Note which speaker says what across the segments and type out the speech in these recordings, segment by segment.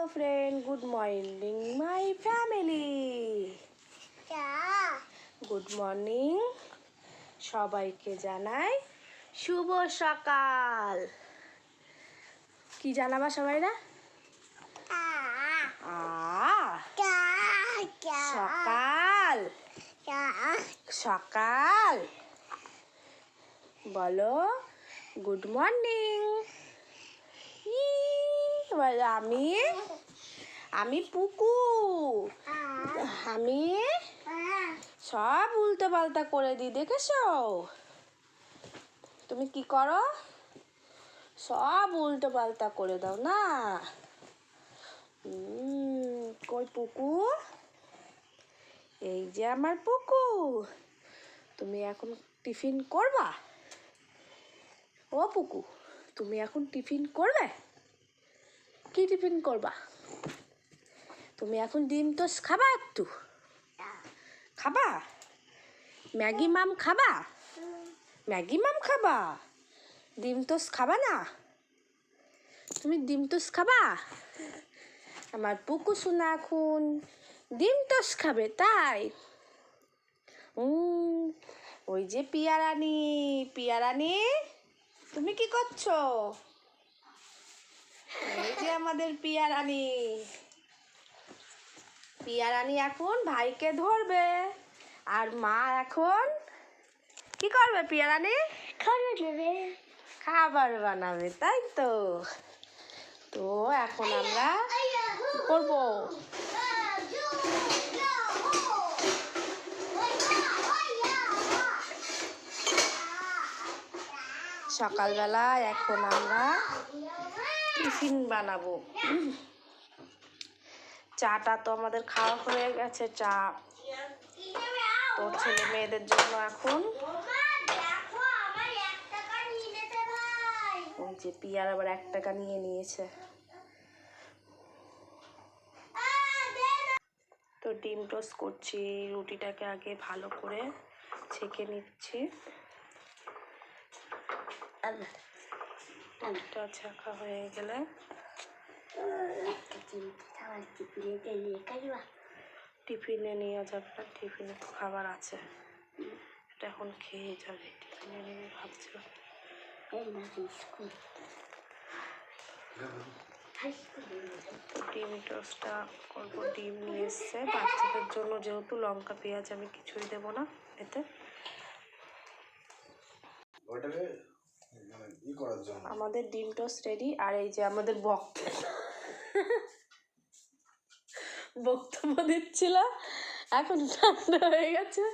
Speaker 1: Hello friend, good morning my family. Good morning. সবাইকে জানাই শুভ সকাল। কি জানাবা সবাইরা? সকাল সকাল বলো গুড মর্নিং। বলো আমি পুকু। আমি সব উল্টো পাল্টা করে দিই, দেখেছো? তুমি কি করো? সব উল্টো পাল্টা করে দাও না। কই পুকু? এই যে আমার পুকু। তুমি এখন টিফিন করবা? ও পুকু, তুমি এখন টিফিন করবে? কি টিফিন করবা? তুমি এখন ডিম টোস্ট খাবা? একটু খাবা? ম্যাগি মাম খাবা? ম্যাগি মাম খাবা? ডিম টোস্ট খাবা না? তুমি ডিম টোস্ট খাবা? আমার পুকু সোনা এখন ডিম টোস্ট খাবে, তাই? ওই যে পিয়ারানি তুমি কি করছো? এই যে আমাদের পিয়ারানি এখন ভাইকে ধরবে, আর মা এখন কি করবে? পিয়ারানি খাবার বানাবে, তাই তো? তো এখন আমরা কি করবো? সকালবেলা এখন আমরা টিফিন বানাবো। চাটা তো আমাদের খাওয়া হয়ে গেছে, চা তো ছেলে মেয়েদের জন্য এখন ওই যে পিয়ার আবার 1 টাকা নিয়ে নিয়েছে। তো ডিম টোস্ট করছি, রুটিটাকে আগে ভালো করে ছেঁকে নিচ্ছি। রুটিটা ছেঁকা হয়ে গেলে টিফিনে নিয়ে যাবে না, টিফিনে তো খাবার আছে, এটা এখন খেয়ে যাবে। টিফিনে নিয়ে ভাবছিলাম ডিম টোস্টটা করবো। ডিম নিয়ে এসছে বাচ্চাদের জন্য, যেহেতু লঙ্কা পেঁয়াজ আমি কিছুই দেবো না এতে। আমাদের ডিম টোস্ট রেডি। আর এই যে আমাদের বক্তব্য দিচ্ছিল, এখন ঠান্ডা হয়ে গেছে।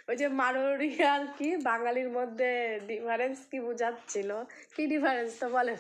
Speaker 1: ওই যে মারোয়াড়ি আর কি বাঙালির মধ্যে ডিফারেন্স কি বোঝাচ্ছিল। কি ডিফারেন্স তো বলেন?